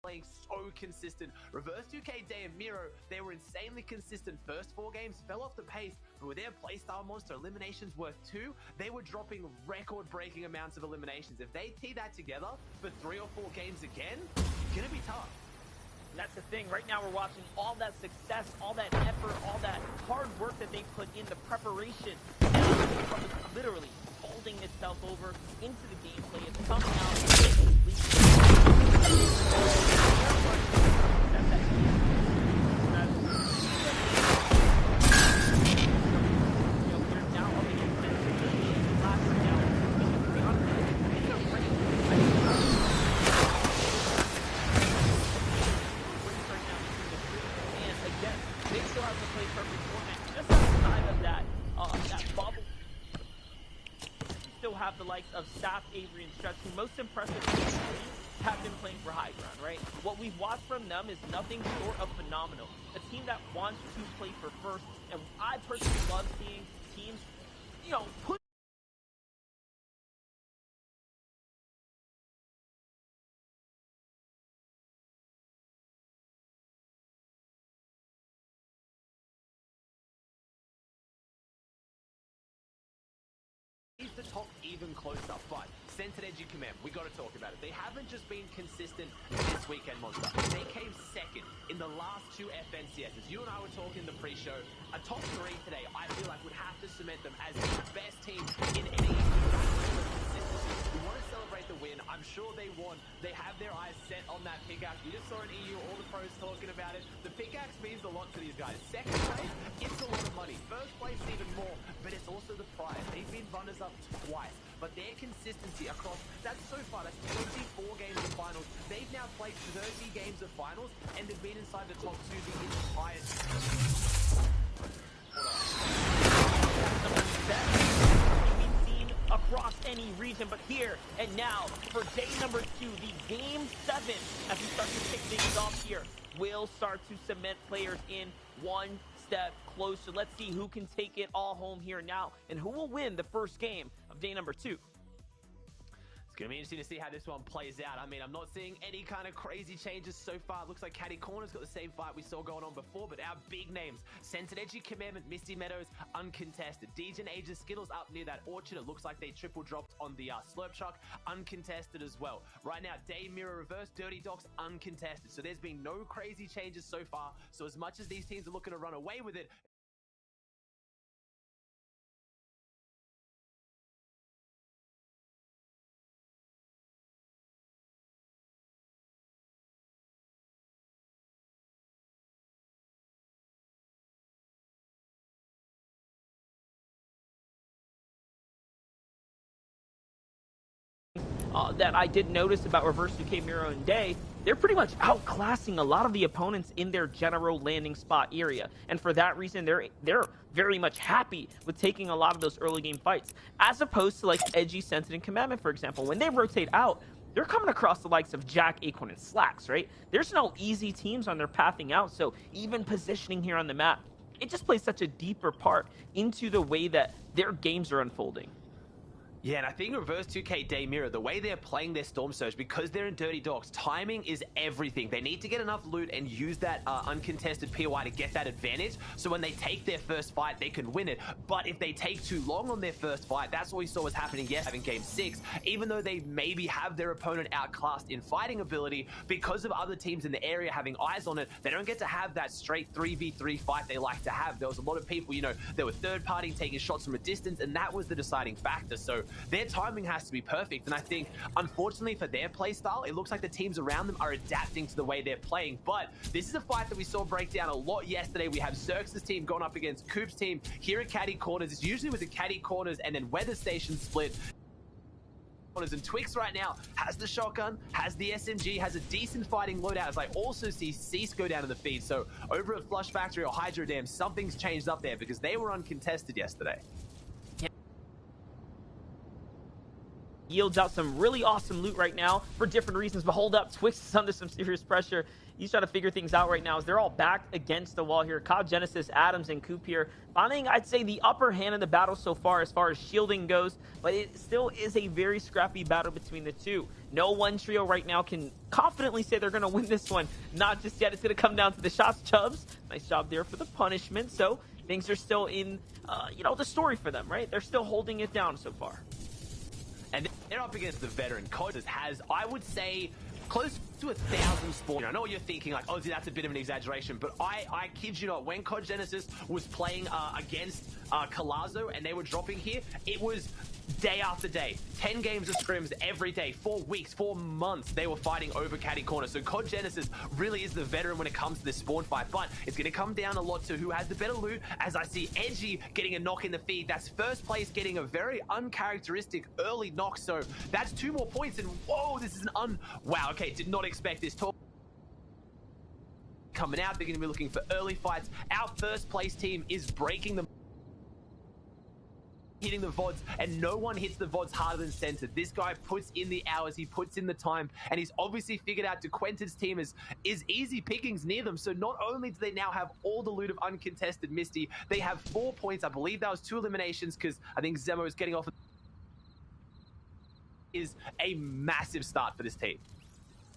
playing so consistent. Reverse 2K, Day and Miro, they were insanely consistent first 4 games, fell off the pace, but with their playstyle monster eliminations worth 2, they were dropping record-breaking amounts of eliminations. If they tee that together for 3 or 4 games again, it's gonna be tough. And that's the thing. Right now we're watching all that success, all that effort, all that hard work that they put in the preparation. Literally folding itself over into the gameplay. It's coming out. Have the likes of Staff, Avery, and Stretch, who most impressive have been playing for high ground, right? What we've watched from them is nothing short of phenomenal. A team that wants to play for first, and I personally love seeing teams, put the top even closer, but Centered Edgy Command, we got to talk about it. They haven't just been consistent this weekend, Monster. They came second in the last 2 FNCSs. You and I were talking the pre-show. A top 3 today, I feel like would have to cement them as the best team in any. We want to celebrate the win. I'm sure they won. They have their eyes set on that pickaxe. You just saw an EU, all the pros talking about it. The pickaxe means a lot to these guys. Second place, it's a lot of money. First place, even more, but it's also the prize. They've been runners-up twice, but their consistency across, that's so far, that's 24 games of finals. They've now played 30 games of finals, and they've been inside the top 2 the entire across any region, but here and now for day number 2, the game 7, as we start to kick things off here, will start to cement players in one step closer. Let's see who can take it all home here now and who will win the first game of day number 2. It's going to be interesting to see how this one plays out. I mean, I'm not seeing any kind of crazy changes so far. It looks like Caddy Corner's got the same fight we saw going on before, but our big names, Centered Edgy Commandment, Misty Meadows, uncontested. Degen Ages, Skittles up near that orchard. It looks like they triple dropped on the Slurp Truck, uncontested as well. Right now, Day Mirror Reverse, Dirty Docs, uncontested. So there's been no crazy changes so far. So as much as these teams are looking to run away with it, that I did notice about Reverse 2K, Miro, and Day, they're pretty much outclassing a lot of the opponents in their general landing spot area. And for that reason, they're very much happy with taking a lot of those early game fights. As opposed to like Edgy, Sensitive, and Commandment, for example. When they rotate out, they're coming across the likes of Jack, Acorn, and Slacks, right? There's no easy teams on their pathing out, so even positioning here on the map, it just plays such a deeper part into the way that their games are unfolding. Yeah, and I think Reverse 2K Day Mirror, the way they're playing their Storm Surge, because they're in Dirty Dogs, timing is everything. They need to get enough loot and use that uncontested POI to get that advantage, so when they take their first fight, they can win it. But if they take too long on their first fight, that's what we saw was happening yesterday in Game 6. Even though they maybe have their opponent outclassed in fighting ability, because of other teams in the area having eyes on it, they don't get to have that straight 3v3 fight they like to have. There was a lot of people, they were third-partying, taking shots from a distance, and that was the deciding factor. So their timing has to be perfect, and I think, unfortunately for their playstyle, it looks like the teams around them are adapting to the way they're playing. But this is a fight that we saw break down a lot yesterday. We have Xerxes' team going up against Coop's team here at Caddy Corners. It's usually with the Caddy Corners and then Weather Station split. And Twix right now has the shotgun, has the SMG, has a decent fighting loadout, as I also see Cease go down in the feed. So over at Flush Factory or Hydro Dam, something's changed up there because they were uncontested yesterday. yields out some really awesome loot right now for different reasons. But hold up, Twix is under some serious pressure. He's trying to figure things out right now as they're all back against the wall here. COD Genesis, Adams, and Coop here finding, I'd say, the upper hand in the battle so far as shielding goes, but it still is a very scrappy battle between the two. No one trio right now can confidently say they're going to win this one. Not just yet. It's going to come down to the shots. Chubbs, nice job there for the punishment. So things are still in, the story for them, right? They're still holding it down so far. And they're up against the veteran. COD has, I would say, close to 1,000 spawn. I know what you're thinking, like, oh, that's a bit of an exaggeration, but I kid you not, when COD Genesis was playing against Colazo and they were dropping here, it was day after day, 10 games of scrims every day, 4 weeks, 4 months, they were fighting over Caddy Corner. So COD Genesis really is the veteran when it comes to this spawn fight, but it's going to come down a lot to who has the better loot, as I see Edgy getting a knock in the feed. That's first place getting a very uncharacteristic early knock, so that's 2 more points, and whoa, this is wow, okay, did not expect this. Coming out, they're going to be looking for early fights. Our first place team is breaking them, hitting the VODs, and no one hits the VODs harder than Center. This guy puts in the hours, he puts in the time, and he's obviously figured out DeQuentin's team is easy pickings near them. So not only do they now have all the loot of uncontested Misty, they have 4 points. I believe that was 2 eliminations because I think Zemo is getting off. Is a massive start for this team.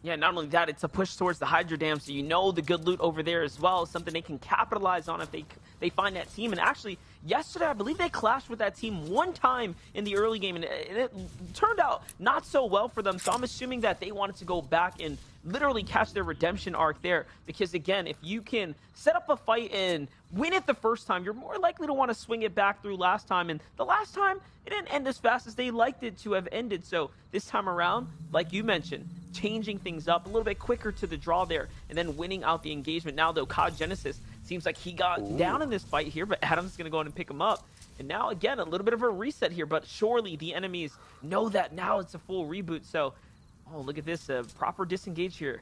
Yeah, not only that, it's a push towards the Hydra Dam, so the good loot over there as well is something they can capitalize on if they find that team. And actually, yesterday, I believe they clashed with that team one time in the early game, and it turned out not so well for them. So I'm assuming that they wanted to go back and literally catch their redemption arc there. Because again, if you can set up a fight and win it the first time, you're more likely to want to swing it back through last time. And the last time, it didn't end as fast as they liked it to have ended. So this time around, like you mentioned, changing things up a little bit quicker to the draw there and then winning out the engagement. Now, though, COD Genesis seems like he got down in this fight here, but Adam's going to go in and pick him up. And now, again, a little bit of a reset here, but surely the enemies know that now it's a full reboot. So, oh, look at this, proper disengage here.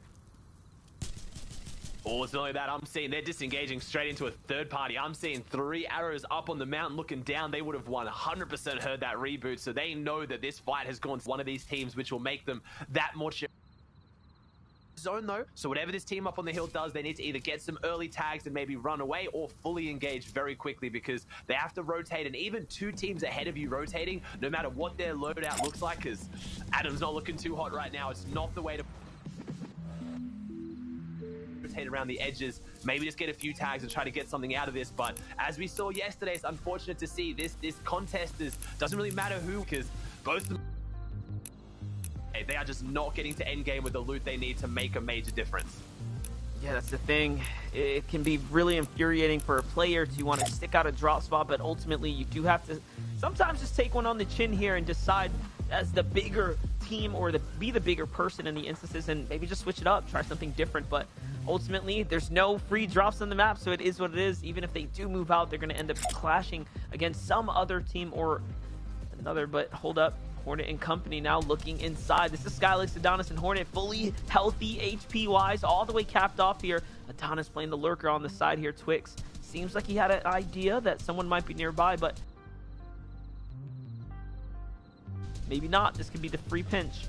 Oh, it's not only that, I'm seeing they're disengaging straight into a third party. I'm seeing 3 arrows up on the mountain looking down. They would have 100% heard that reboot, so they know that this fight has gone to one of these teams, which will make them that much zone though. So whatever this team up on the hill does, they need to either get some early tags and maybe run away or fully engage very quickly, because they have to rotate, and even 2 teams ahead of you rotating, no matter what their loadout looks like, because Adam's not looking too hot right now. It's not the way to rotate around the edges, maybe just get a few tags and try to get something out of this. But as we saw yesterday, it's unfortunate to see this contest doesn't really matter who, because both of them, they are just not getting to end game with the loot they need to make a major difference. Yeah, that's the thing. It can be really infuriating for a player to want to stick out a drop spot, but ultimately you do have to sometimes just take one on the chin here and decide as the bigger team or be the bigger person in the instances, and maybe just switch it up, try something different. But ultimately, there's no free drops on the map, so it is what it is. Even if they do move out, they're going to end up clashing against some other team or another. But hold up. Hornet and company now looking inside. This is Skylix, Adonis, and Hornet fully healthy HP-wise, all the way capped off here. Adonis playing the lurker on the side here. Twix seems like he had an idea that someone might be nearby, but maybe not. This could be the free pinch.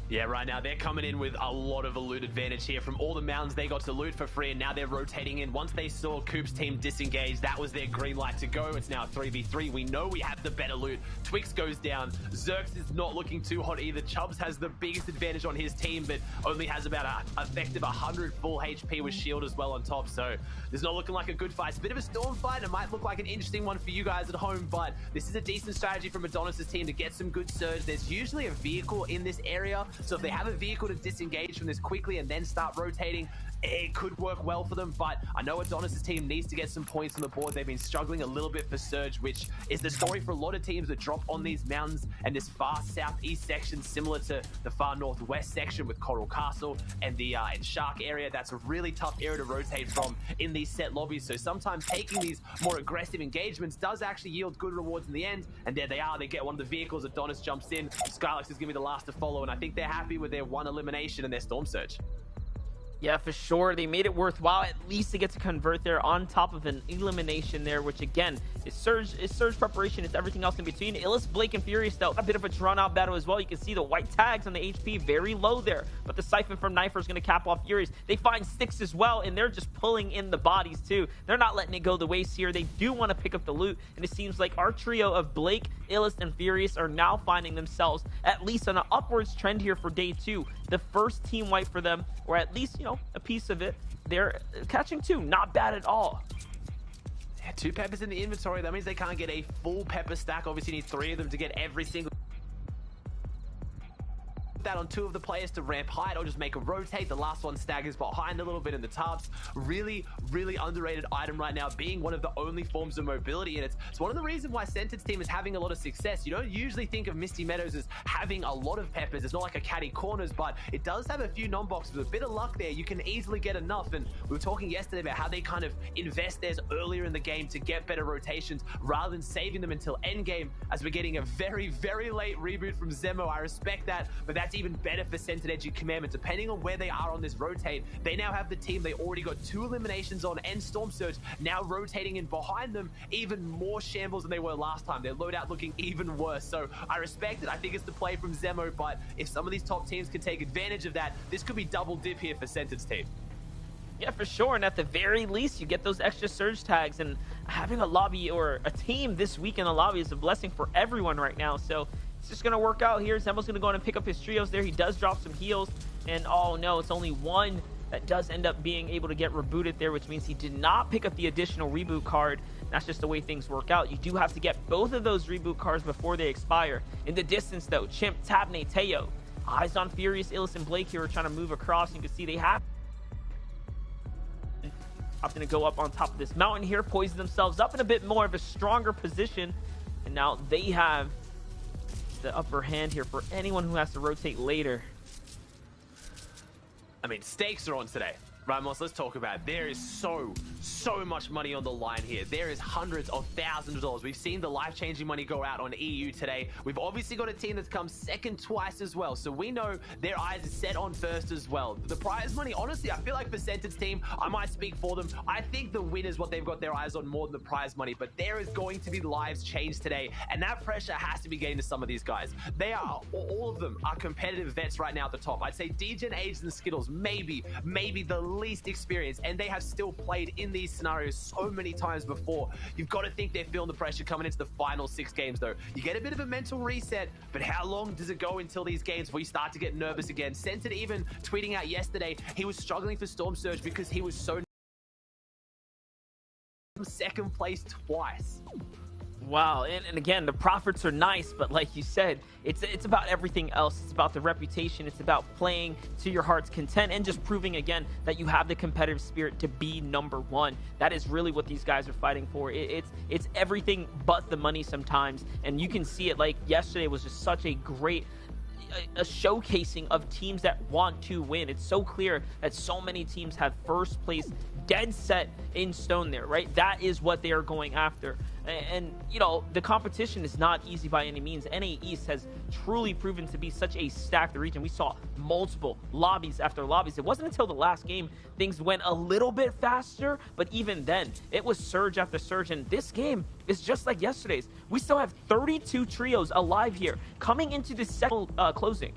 Yeah, right now they're coming in with a lot of a loot advantage here. From all the mountains they got to loot for free, and now they're rotating in. Once they saw Coop's team disengage, that was their green light to go. It's now 3v3. We know we have the better loot. Twix goes down. Zerx is not looking too hot either. Chubbs has the biggest advantage on his team, but only has about a effective 100 full HP with shield as well on top. So this is not looking like a good fight. It's a bit of a storm fight. It might look like an interesting one for you guys at home, but this is a decent strategy from Adonis' team to get some good surge. There's usually a vehicle in this area, so if they have a vehicle to disengage from this quickly and then start rotating, it could work well for them. But I know Adonis' team needs to get some points on the board. They've been struggling a little bit for surge, which is the story for a lot of teams that drop on these mountains and this far southeast section, similar to the far northwest section with Coral Castle and the Shark area. That's a really tough area to rotate from in these set lobbies. So sometimes taking these more aggressive engagements does actually yield good rewards in the end. And there they are. They get one of the vehicles. Adonis jumps in. Skylix is going to be the last to follow, and I think they're happy with their 1 elimination and their storm surge. Yeah, for sure. They made it worthwhile at least to get to convert there on top of an elimination there, which again is surge preparation. It's everything else in between. Illis, Blake, and Furious, though, a bit of a drawn-out battle as well. You can see the white tags on the HP very low there, but the Siphon from Knifer is going to cap off Furious. They find Sticks as well, and they're just pulling in the bodies too. They're not letting it go to waste here. They do want to pick up the loot, and it seems like our trio of Blake, Illis, and Furious are now finding themselves at least on an upwards trend here for day 2. The first team wipe for them, or at least, you know, a piece of it. They're catching 2. Not bad at all. Yeah, 2 peppers in the inventory. That means they can't get a full pepper stack. Obviously, you need 3 of them to get every single that on 2 of the players to ramp height, or just make a rotate. The last one staggers behind a little bit in the tarps. Really underrated item right now, being one of the only forms of mobility, and it's one of the reasons why Cented's team is having a lot of success. You don't usually think of Misty Meadows as having a lot of peppers. It's not like a caddy corners, but it does have a few non-boxes. With a bit of luck there, you can easily get enough. And we were talking yesterday about how they kind of invest theirs earlier in the game to get better rotations rather than saving them until endgame, as we're getting a very late reboot from Zemo. I respect that, but that's even better for Cented Edgy Commandment. Depending on where they are on this rotate, they now have the team they already got 2 eliminations on, and Storm Surge now rotating in behind them, even more shambles than they were last time. Their loadout looking even worse. So I respect it. I think it's the play from Zemo, but if some of these top teams can take advantage of that, this could be double dip here for Cented's team. Yeah, for sure. And at the very least, you get those extra surge tags, and having a lobby or a team this week in the lobby is a blessing for everyone right now. So it's just going to work out here. Zemo's going to go in and pick up his trios there. He does drop some heals, and oh no, it's only one that does end up being able to get rebooted there, which means he did not pick up the additional reboot card. That's just the way things work out. You do have to get both of those reboot cards before they expire. In the distance though, Chimp, Tabney, Teo, eyes on Furious, Illis, and Blake here are trying to move across. You can see they have going to go up on top of this mountain here, poison themselves up in a bit more of a stronger position, and now they have the upper hand here for anyone who has to rotate later. I mean, stakes are on today. Ramos, let's talk about it. There is so much money on the line here. There is hundreds of thousands of dollars. We've seen the life-changing money go out on EU today. We've obviously got a team that's come second twice as well, so we know their eyes are set on first as well. The prize money, honestly, I feel like for Cented's team, I might speak for them. I think the win is what they've got their eyes on more than the prize money, but there is going to be lives changed today, and that pressure has to be getting to some of these guys. They are, all of them are competitive vets right now at the top. I'd say Degen, Age, and Skittles, maybe the least experienced, and they have still played in these scenarios so many times before. You've got to think they're feeling the pressure coming into the final 6 games though. You get a bit of a mental reset, but how long does it go until these games before you start to get nervous again? Cented even tweeting out yesterday he was struggling for Storm Surge because he was so second place twice. Wow, and again, the profits are nice, but like you said, it's about everything else. It's about the reputation. It's about playing to your heart's content and just proving again that you have the competitive spirit to be number 1. That is really what these guys are fighting for. It's everything but the money sometimes, and you can see it. Like yesterday was just such a great a showcasing of teams that want to win. It's so clear that so many teams have first place dead set in stone there, right? That is what they are going after. And you know, the competition is not easy by any means. NA East has truly proven to be such a stacked region. We saw multiple lobbies after lobbies. It wasn't until the last game things went a little bit faster, but even then, it was surge after surge. And this game is just like yesterday's. We still have 32 trios alive here coming into the second closing.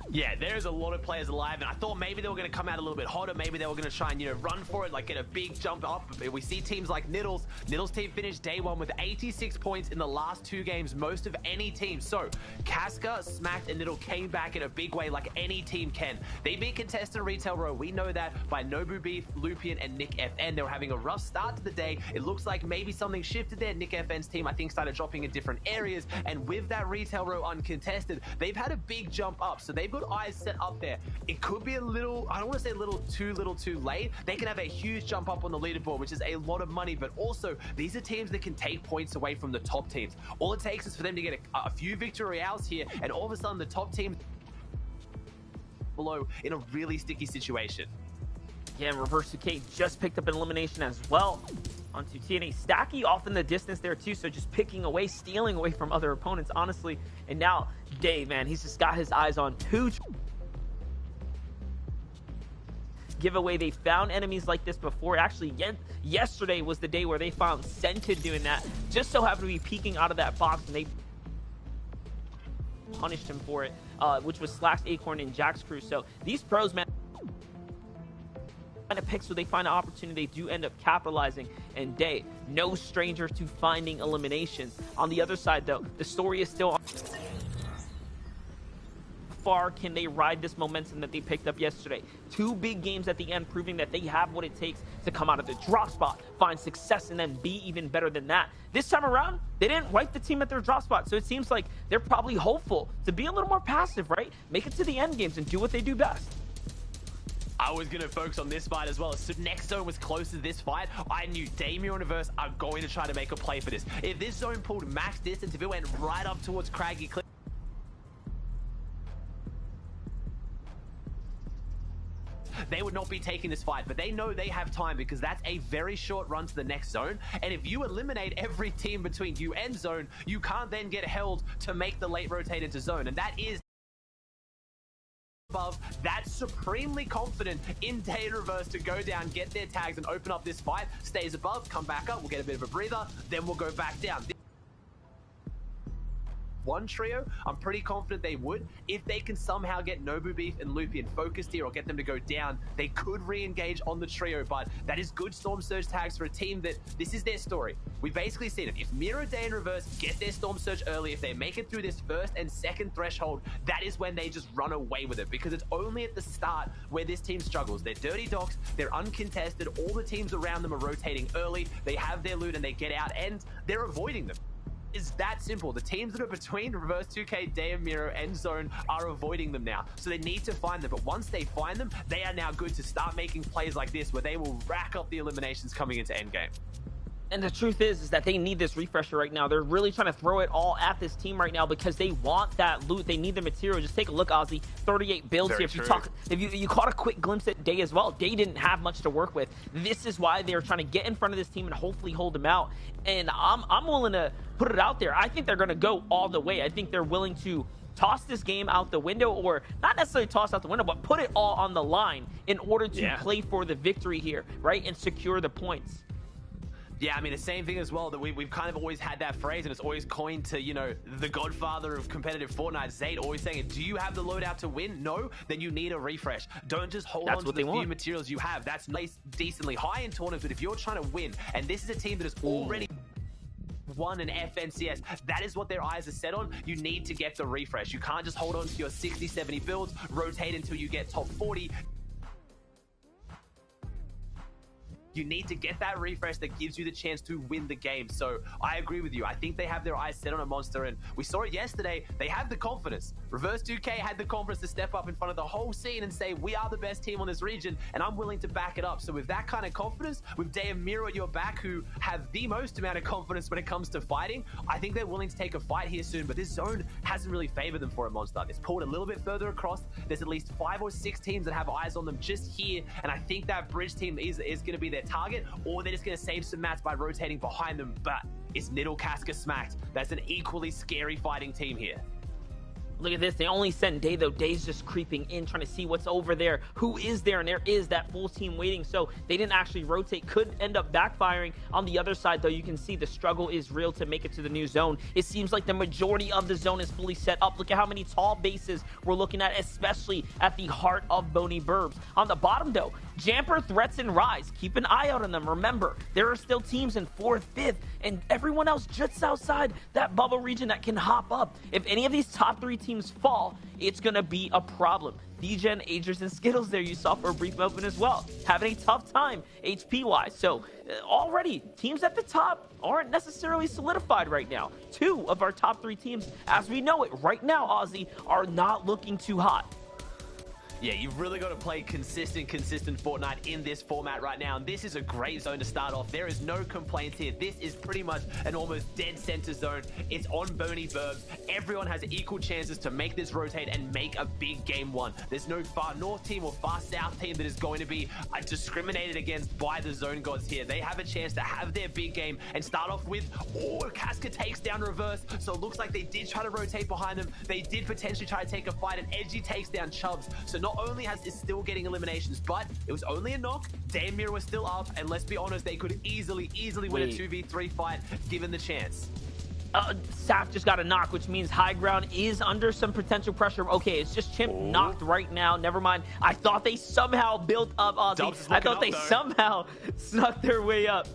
Yeah, there's a lot of players alive, and I thought maybe they were going to come out a little bit hotter. Maybe they were going to try and, you know, run for it, like get a big jump up. We see teams like Niddles. Niddles' team finished day 1 with 86 points in the last 2 games, most of any team. So Casca, Smacked, and Niddle came back in a big way like any team can. They beat Contestant Retail Row. We know that by Nobu Beef, Lupian, and Nick FN. They were having a rough start to the day. It looks like maybe something shifted there. Nick FN's team, I think, started dropping in different areas, and with that Retail Row uncontested, they've had a big jump up. So they've got eyes set up there. It could be a little, I don't want to say a little too late. They can have a huge jump up on the leaderboard, which is a lot of money, but also these are teams that can take points away from the top teams. All it takes is for them to get a few victory royales here, and all of a sudden the top team below in a really sticky situation. Yeah, and Reverse 2K just picked up an elimination as well onto TNA. Stacky off in the distance there too, so just picking away, stealing away from other opponents, honestly. And now Dave, man, he's just got his eyes on 2. giveaway. They found enemies like this before. Actually, yesterday was the day where they found Scented doing that. Just so happened to be peeking out of that box, and they punished him for it, which was Slax, Acorn, and Jax Crew. So these pros, man, find a pick, so they find an opportunity, they do end up capitalizing. And Day, no stranger to finding eliminations. On the other side, though, the story is still on. Far can they ride this momentum that they picked up yesterday? 2 big games at the end, proving that they have what it takes to come out of the drop spot, find success, and then be even better than that. This time around, they didn't wipe the team at their drop spot, so it seems like they're probably hopeful to be a little more passive, right? Make it to the end games and do what they do best. I was going to focus on this fight as well. So next zone was close to this fight. I knew Damir and Reverse are going to try to make a play for this. If this zone pulled max distance, if it went right up towards Craggy Cliff, they would not be taking this fight, but they know they have time because that's a very short run to the next zone. And if you eliminate every team between you and zone, you can't then get held to make the late rotate into zone. And that is above. That's supremely confident in Day and Reverse to go down, get their tags, and open up this fight. Stays above, come back up, we'll get a bit of a breather, then we'll go back down. One trio, I'm pretty confident they would. If they can somehow get Nobu Beef and Lupian focused here or get them to go down, they could re-engage on the trio, but that is good Storm Surge tags for a team that this is their story. We've basically seen it. If Miro, Day, and Reverse get their Storm Surge early, if they make it through this first and second threshold, that is when they just run away with it, because it's only at the start where this team struggles. They're dirty dogs, they're uncontested, all the teams around them are rotating early, they have their loot and they get out, and they're avoiding them. Is that simple. The teams that are between Reverse 2K, Day and Miro, and Zone are avoiding them now. So they need to find them. But once they find them, they are now good to start making plays like this where they will rack up the eliminations coming into endgame. And the truth is that they need this refresher right now. They're really trying to throw it all at this team right now because they want that loot. They need the material. Just take a look, Ozzy. 38 builds Very here. true. If you caught a quick glimpse at Day as well, Day didn't have much to work with. This is why they're trying to get in front of this team and hopefully hold them out. And I'm willing to put it out there. I think they're going to go all the way. I think they're willing to toss this game out the window, or not necessarily toss out the window, but put it all on the line in order to play for the victory here, right? And secure the points. Yeah, I mean, the same thing as well, that we've kind of always had that phrase, and it's always coined to, you know, the godfather of competitive Fortnite, Zayd, always saying, do you have the loadout to win? No? Then you need a refresh. Don't just hold on to the few materials you have. That's nice, decently high in tournaments, but if you're trying to win, and this is a team that has already won an FNCS, that is what their eyes are set on. You need to get the refresh. You can't just hold on to your 60, 70 builds, rotate until you get top 40. You need to get that refresh that gives you the chance to win the game. So I agree with you. I think they have their eyes set on a monster, and we saw it yesterday. They have the confidence. Reverse 2K had the confidence to step up in front of the whole scene and say, we are the best team on this region, and I'm willing to back it up. So with that kind of confidence, with Day and Miro at your back, who have the most amount of confidence when it comes to fighting, I think they're willing to take a fight here soon. But this zone hasn't really favored them for a monster. It's pulled a little bit further across. There's at least 5 or 6 teams that have eyes on them just here, and I think that bridge team is going to be their target, or they're just going to save some mats by rotating behind them. But is Nidalee Casca smacked? That's an equally scary fighting team here. Look at this. They only send Day, though. Day's just creeping in, trying to see what's over there. Who is there? And there is that full team waiting. So they didn't actually rotate. Could end up backfiring. On the other side, though, you can see the struggle is real to make it to the new zone. It seems like the majority of the zone is fully set up. Look at how many tall bases we're looking at, especially at the heart of Boney Burbs. On the bottom, though, Jamper, Threats, and Rise. Keep an eye out on them. Remember, there are still teams in 4th, 5th, and everyone else just outside that bubble region that can hop up. If any of these top 3 teams fall, it's going to be a problem. DGen, Agers, and Skittles there you saw for a brief moment as well. Having a tough time HP-wise. So already, teams at the top aren't necessarily solidified right now. 2 of our top 3 teams, as we know it right now, Ozzy, are not looking too hot. Yeah, you've really got to play consistent Fortnite in this format right now. And this is a great zone to start off. There is no complaints here. This is pretty much an almost dead center zone. It's on Boney Burbs. Everyone has equal chances to make this rotate and make a big game 1. There's no far north team or far south team that is going to be discriminated against by the zone gods here. They have a chance to have their big game and start off with, Casca takes down Reverse. So it looks like they did try to rotate behind them. They did potentially try to take a fight, and Edgy takes down Chubbs. So not only is still getting eliminations, but it was only a knock. Day and Mira was still up, and let's be honest, they could easily win a 2v3 fight given the chance. Saf just got a knock, which means high ground is under some potential pressure. Okay, it's just Chimp knocked right now. Never mind. I thought they somehow built up Ozzy. I thought they somehow snuck their way up.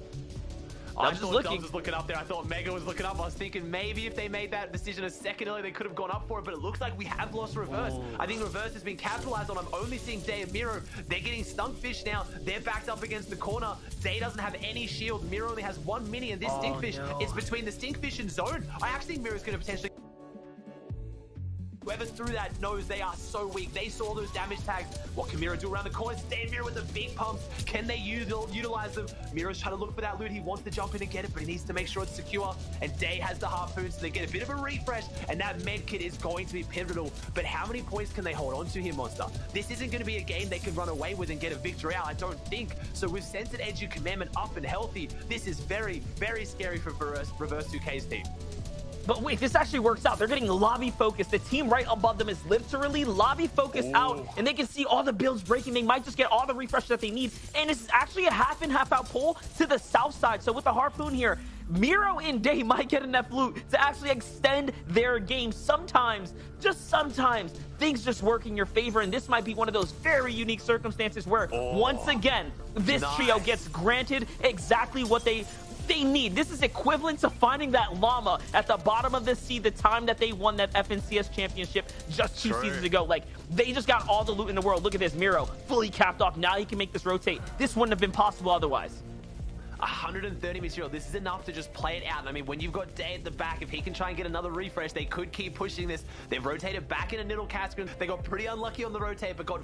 I thought Dubs was looking up there. I thought Mega was looking up. I was thinking maybe if they made that decision a second earlier, they could have gone up for it, but it looks like we have lost Reverse. I think Reverse has been capitalized on. I'm only seeing Day and Miro. They're getting Stinkfish now. They're backed up against the corner. Day doesn't have any shield. Miro only has one mini, and this Stinkfish is between the Stinkfish and Zone. I actually think Miro's going to potentially... Whoever's through that knows they are so weak. They saw those damage tags. What can Miro do around the corner? Stay Miro with the big pumps. Can they utilize them? Miro's trying to look for that loot. He wants to jump in and get it, but he needs to make sure it's secure. And Day has the harpoon, so they get a bit of a refresh, and that med kit is going to be pivotal. But how many points can they hold on to here, Monster? This isn't going to be a game they can run away with and get a victory out, I don't think. So with Censored Edge Commandment up and healthy, this is very, very scary for Reverse 2K's team. But wait, this actually works out. They're getting lobby focused. The team right above them is literally lobby focused out, and they can see all the builds breaking. They might just get all the refresh that they need. And this is actually a half in, half out pull to the south side. So with the harpoon here, Miro and Day might get enough loot to actually extend their game. Sometimes, just sometimes, things just work in your favor, and this might be one of those very unique circumstances where, once again, this trio gets granted exactly what they need. This is equivalent to finding that llama at the bottom of the sea the time that they won that FNCS championship just 2 seasons ago. Like, they just got all the loot in the world. Look at this, Miro fully capped off. Now he can make this rotate. This wouldn't have been possible otherwise. 130 material. This is enough to just play it out. And I mean, when you've got Day at the back, if he can try and get another refresh, they could keep pushing this. They've rotated back into Niddle Cascun. They got pretty unlucky on the rotate, but got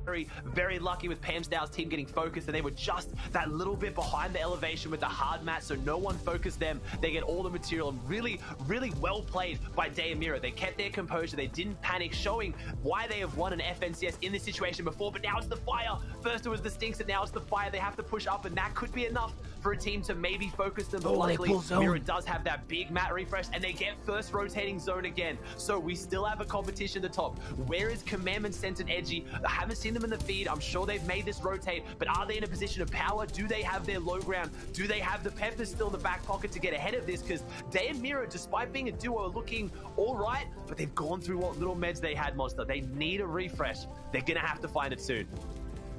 very, very lucky with Pamsdale's team getting focused, and they were just that little bit behind the elevation with the hard mat, so no one focused them. They get all the material, and really, really well played by Day and Miro. They kept their composure. They didn't panic, showing why they have won an FNCS in this situation before, but now it's the fire. First it was the Stinks, and now it's the fire. They have to push up, and that could be enough for a team to maybe focus them, but luckily Miro does have that big mat refresh, and they get first rotating zone again. So we still have a competition at the top. Where is Commandment, Censored Edgy? I haven't seen them in the feed. I'm sure they've made this rotate, but are they in a position of power? Do they have their low ground? Do they have the peppers still in the back pocket to get ahead of this? Because Day and Miro, despite being a duo, are looking all right, but they've gone through what little meds they had, Monster. They need a refresh. They're going to have to find it soon.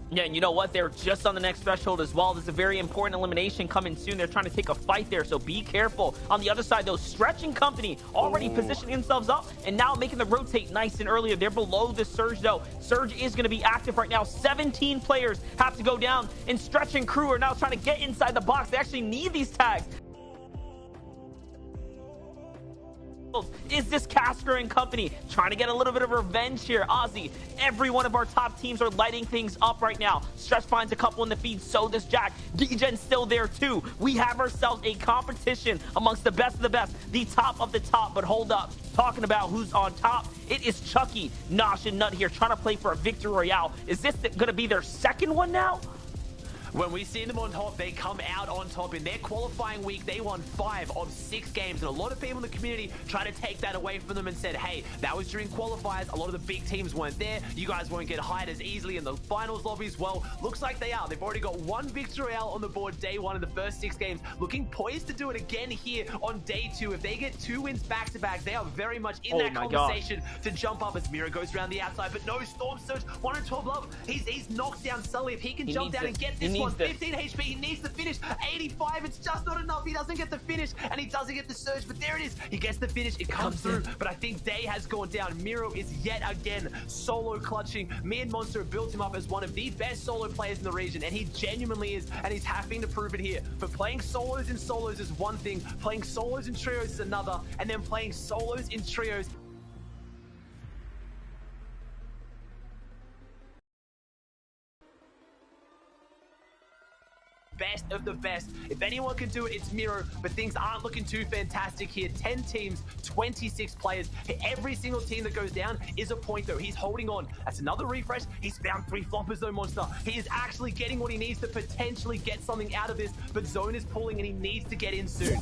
Yeah, and you know what? They're just on the next threshold as well. There's a very important elimination coming soon. They're trying to take a fight there, so be careful. On the other side, though, Stretching Company already positioning themselves up and now making the rotate nice and earlier. They're below the Surge, though. Surge is going to be active right now. 17 players have to go down, and Stretching Crew are now trying to get inside the box. They actually need these tags. Is this Casker and company trying to get a little bit of revenge here? Ozzy, every one of our top teams are lighting things up right now. Stretch finds a couple in the feed, so does Jack. D-Gen's still there too. We have ourselves a competition amongst the best of the best, the top of the top. But hold up, talking about who's on top, it is Chucky, Nosh, and Nut here trying to play for a victory royale. Is this going to be their second one now? When we see them on top, they come out on top. In their qualifying week, they won 5 of 6 games. And a lot of people in the community tried to take that away from them and said, hey, that was during qualifiers. A lot of the big teams weren't there. You guys won't get hired as easily in the finals lobbies. Well, looks like they are. They've already got 1 victory royale on the board day 1 in the first 6 games. Looking poised to do it again here on day 2. If they get 2 wins back-to-back, they are very much in that conversation to jump up as Miro goes around the outside. But no, Storm Surge, 112 love. He's knocked down Sully. If he can jump down and get this one, 15 HP, he needs the finish. 85, it's just not enough. He doesn't get the finish, and he doesn't get the surge, but there it is. He gets the finish. It comes through, but I think Day has gone down. Miro is yet again solo clutching. Me and Monster have built him up as one of the best solo players in the region, and he genuinely is, and he's having to prove it here. But playing solos in solos is one thing, playing solos in trios is another, and then playing solos in trios best of the best. If anyone can do it, it's Miro, but things aren't looking too fantastic here. 10 teams, 26 players. Every single team that goes down is a point, though. He's holding on. That's another refresh. He's found 3 floppers, though, Monster. He is actually getting what he needs to potentially get something out of this, but Zone is pulling, and he needs to get in soon.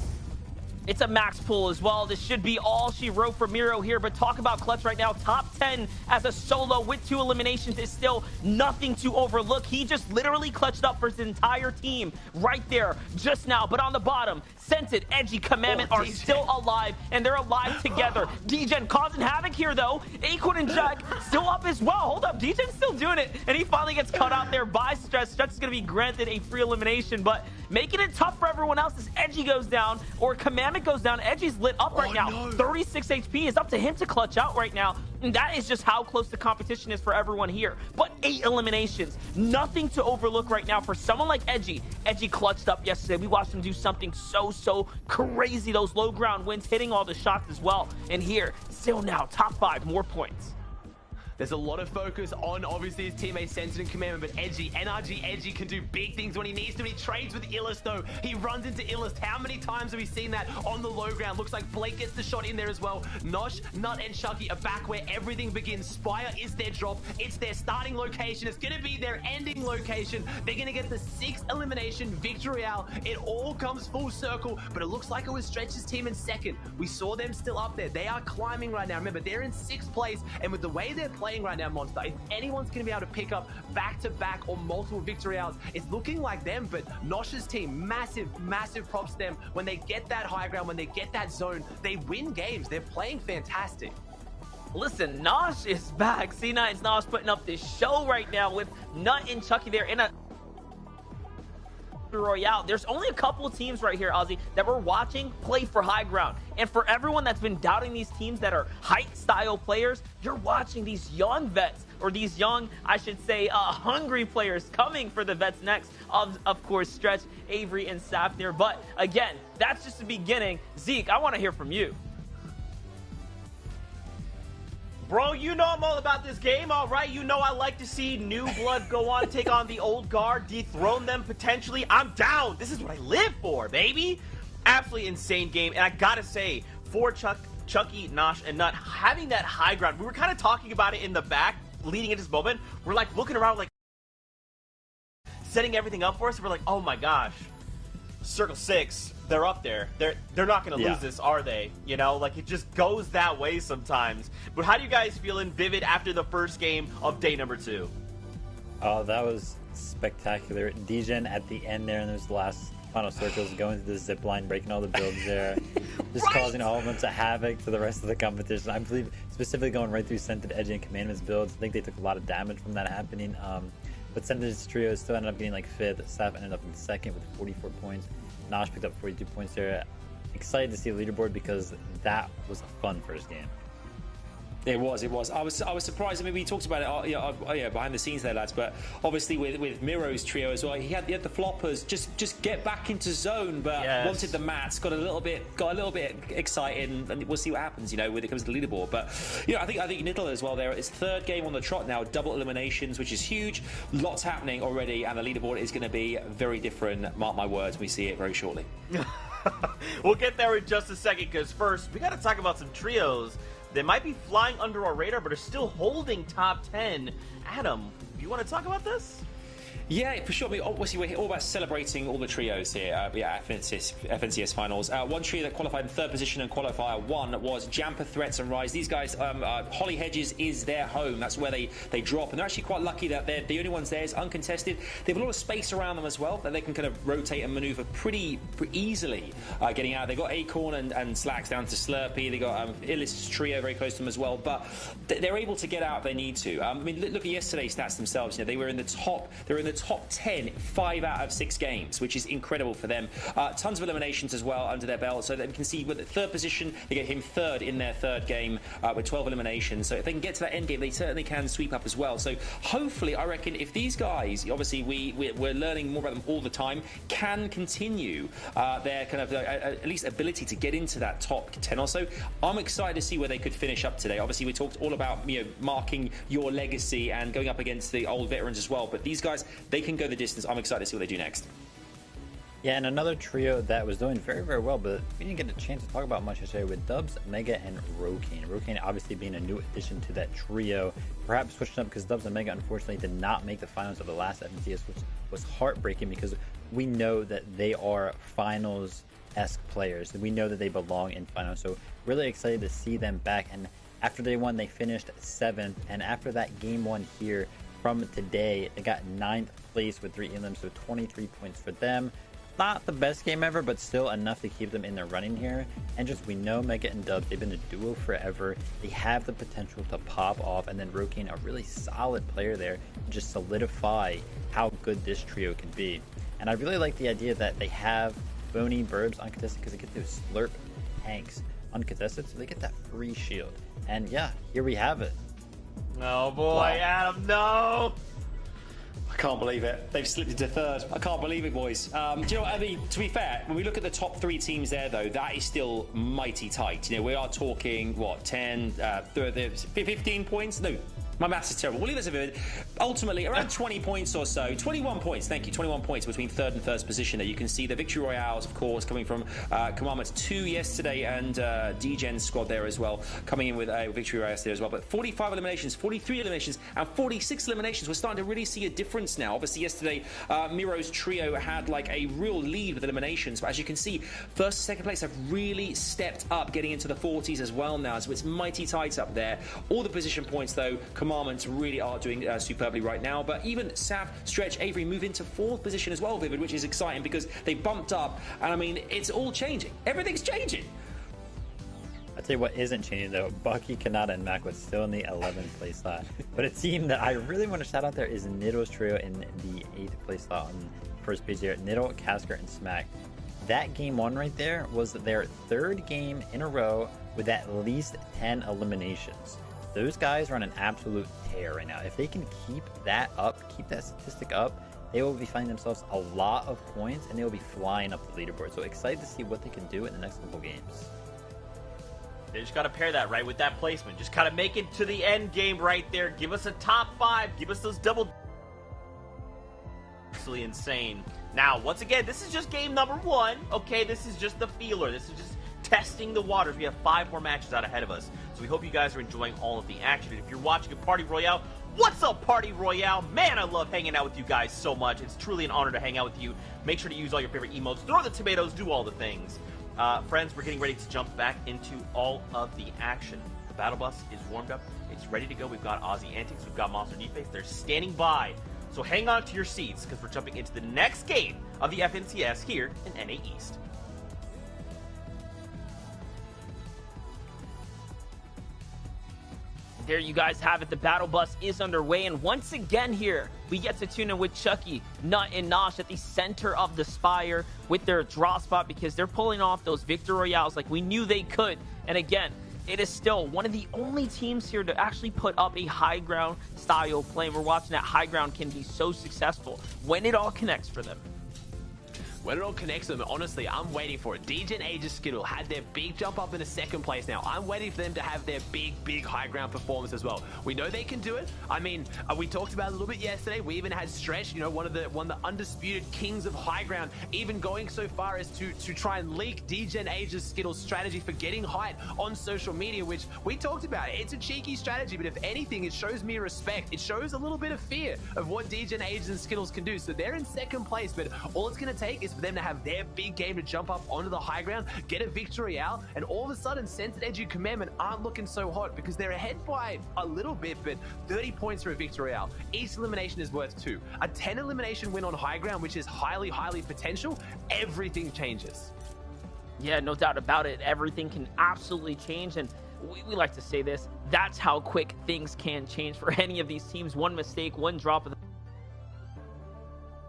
It's a max pull as well. This should be all she wrote for Miro here, but talk about clutch right now. Top 10 as a solo with 2 eliminations is still nothing to overlook. He just literally clutched up for his entire team right there just now. But on the bottom, Scented, Edgy, Commandment are still alive, and they're alive together. Degen causing havoc here, though. Acorn and Jack still up as well. Hold up, Degen's still doing it, and he finally gets cut out there by Stretch. Stretch is going to be granted a free elimination, but making it tough for everyone else as Edgy goes down, or Commandment goes down. Edgy's lit up right now. No. 36 HP is up to him to clutch out right now. And that is just how close the competition is for everyone here. But 8 eliminations. Nothing to overlook right now for someone like Edgy. Edgy clutched up yesterday. We watched him do something so crazy. Those low ground wins, hitting all the shots as well. And here, still now, top 5, more points. There's a lot of focus on, obviously, his teammates Scented and Commandment, but Edgy, NRG Edgy can do big things when he needs to. He trades with Illust, though. He runs into Illust. How many times have we seen that on the low ground? Looks like Blake gets the shot in there as well. Nosh, Nut, and Chucky are back where everything begins. Spire is their drop. It's their starting location. It's going to be their ending location. They're going to get the 6th elimination victory royale. It all comes full circle, but it looks like it was Stretch's team in 2nd. We saw them still up there. They are climbing right now. Remember, they're in 6th place, and with the way they're playing right now, Monster, if anyone's going to be able to pick up back-to-back or multiple victory rounds, it's looking like them. But Nosh's team, massive props to them. When they get that high ground, when they get that zone, they win games. They're playing fantastic. Listen, Nosh is back. C9's Nosh putting up this show right now with Nut and Chucky there in a royale. There's only a couple of teams right here, Ozzy, that we're watching play for high ground. And for everyone that's been doubting these teams that are height style players, you're watching these young vets, or these young, I should say, hungry players coming for the vets next. Of course, Stretch, Avery, and Saf there. But again, that's just the beginning. Zeke, I want to hear from you. Bro, you know I'm all about this game, all right? You know I like to see new blood go on, take on the old guard, dethrone them potentially. I'm down. This is what I live for, baby. Absolutely insane game. And I gotta say, for Chucky, Nosh, and Nut, having that high ground, we were kind of talking about it in the back leading into this moment. We're like looking around, like setting everything up for us. We're like, oh my gosh, Circle 6. They're up there. They're not going to lose this, are they? You know, like it just goes that way sometimes. But how do you guys feel in Vivid after the first game of day number 2? Oh, that was spectacular. Degen at the end there in those last final circles, going to the zip line, breaking all the builds there, just causing a whole bunch of havoc to the rest of the competition. I believe specifically going right through Scented, Edgy, and Commandment's builds. I think they took a lot of damage from that happening. But Scented's trio still ended up getting like 5th. Saf ended up in 2nd with 44 points. Nosh picked up 42 points there. Excited to see the leaderboard because that was a fun first game. It was. I was surprised. I mean, we talked about it behind the scenes there, lads. But obviously with Miro's trio as well, he had the floppers just get back into zone, but wanted the mats. Got a little bit excited, and we'll see what happens. You know, when it comes to the leaderboard. But you know, I think Niddle as well. There, it's 3rd game on the trot now, double eliminations, which is huge. Lots happening already, and the leaderboard is going to be very different. Mark my words, we see it very shortly. We'll get there in just a second, because first we got to talk about some trios. They might be flying under our radar, but are still holding top 10. Adam, do you want to talk about this? Yeah, for sure. I mean, obviously, we're all about celebrating all the trios here. FNCS finals. One trio that qualified in 3rd position and qualifier 1 was Jamper, Threats, and Rise. These guys, Holly Hedges is their home. That's where they drop, and they're actually quite lucky that they're the only ones there is uncontested. They have a lot of space around them as well that they can kind of rotate and maneuver pretty easily. Getting out, they got Acorn and Slacks down to Slurpee. They got Illust's trio very close to them as well, but they're able to get out if they need to. I mean, look at yesterday's stats themselves. You know, they were in the top. They're in the top 10 5 out of 6 games, which is incredible for them. Tons of eliminations as well under their belt, so that we can see with the 3rd position, they get him 3rd in their 3rd game with 12 eliminations. So if they can get to that end game, they certainly can sweep up as well. So hopefully, I reckon if these guys, obviously we're learning more about them all the time, can continue their kind of at least ability to get into that top 10 or so. I'm excited to see where they could finish up today. Obviously, we talked all about marking your legacy and going up against the old veterans as well, but these guys, they can go the distance. I'm excited to see what they do next. Yeah, and another trio that was doing very well, but we didn't get a chance to talk about much yesterday with Dubs, Mega, and Rokane. Rokane obviously being a new addition to that trio, perhaps switching up because Dubs and Mega unfortunately did not make the finals of the last FNCS, which was heartbreaking because we know that they are finals-esque players. We know that they belong in finals. So really excited to see them back. And after day one, they finished 7th. And after that game 1 here from today, they got 9th place with 3 elims, so 23 points for them. Not the best game ever, but still enough to keep them in the running here. And just, we know Mega and Dub, they've been a duo forever. They have the potential to pop off, and then Rokane, a really solid player there, just solidify how good this trio can be. And I really like the idea that they have Boney, Burbs uncontested, because they get those Slurp tanks uncontested, so they get that free shield. And yeah, here we have it. Oh boy, Wow. Adam, no! I can't believe it. They've slipped into 3rd. I can't believe it, boys. Do you know what I mean? To be fair, when we look at the top 3 teams there, though, that is still mighty tight. You know, we are talking, what, 10, 15 points? No, my maths is terrible. We'll leave this a bit. Ultimately, around 20 points or so. 21 points, thank you. 21 points between 3rd and 1st position there. You can see the Victory Royales, of course, coming from Commandments 2 yesterday, and DGen's squad there as well, coming in with Victory Royales there as well. But 45 eliminations, 43 eliminations, and 46 eliminations. We're starting to really see a difference now. Obviously, yesterday, Miro's trio had like a real lead with eliminations. But as you can see, 1st and 2nd place have really stepped up, getting into the 40s as well now. So it's mighty tight up there. All the position points, though, Commandments really are doing superbly right now. But even Saf, Stretch, Avery move into 4th position as well, Vivid, which is exciting because they bumped up. And I mean, it's all changing. Everything's changing. I'll tell you what isn't changing though. Bucky, Kanata, and Mac was still in the 11th place slot. But a team that I really want to shout out there is Nido's trio in the 8th place slot on the 1st page here. Nido, Casker, and Smack. That game 1 right there was their 3rd game in a row with at least 10 eliminations. Those guys are on an absolute tear right now. If they can keep that up, keep that statistic up, they will be finding themselves a lot of points and they will be flying up the leaderboard. So excited to see what they can do in the next couple games. They just got to pair that right with that placement. Just kind of make it to the end game right there. Give us a top 5. Give us those double. Absolutely insane. Now, once again, this is just game number 1. Okay, this is just the feeler. This is just testing the waters. We have 5 more matches out ahead of us. So we hope you guys are enjoying all of the action. And if you're watching a Party Royale, what's up, Party Royale? Man, I love hanging out with you guys so much. It's truly an honor to hang out with you. Make sure to use all your favorite emotes. Throw the tomatoes. Do all the things. Friends, we're getting ready to jump back into all of the action. The battle bus is warmed up. It's ready to go. We've got Aussie Antics. We've got Monster Deface. They're standing by. So hang on to your seats because we're jumping into the next game of the FNCS here in NA East. There you guys have it. The battle bus is underway, and once again here we get to tune in with Chucky, Nut, and Nosh at the center of the spire with their draw spot because they're pulling off those Victory Royales like we knew they could. And again, it is still one of the only teams here to actually put up a high ground style play. We're watching that high ground can be so successful when it all connects for them. When it all connects them, honestly, I'm waiting for it. DGen, Aegis, Skittle had their big jump up into 2nd place now. I'm waiting for them to have their big high ground performance as well. We know they can do it. I mean, we talked about it a little bit yesterday. We even had Stretch, you know, one of the undisputed kings of high ground, even going so far as to try and leak DGen, Aegis, Skittle's strategy for getting height on social media, which we talked about. It's a cheeky strategy, but if anything, it shows me respect. It shows a little bit of fear of what DGen, Aegis, and Skittles can do. So they're in 2nd place, but all it's going to take is for them to have their big game to jump up onto the high ground, get a victory out, and all of a sudden Censored Edu Commandment aren't looking so hot because they're ahead by a little bit, but 30 points for a victory out. Each elimination is worth 2. A 10 elimination win on high ground, which is highly potential, everything changes. Yeah, no doubt about it. Everything can absolutely change, and we like to say this. That's how quick things can change for any of these teams. One mistake, one drop of the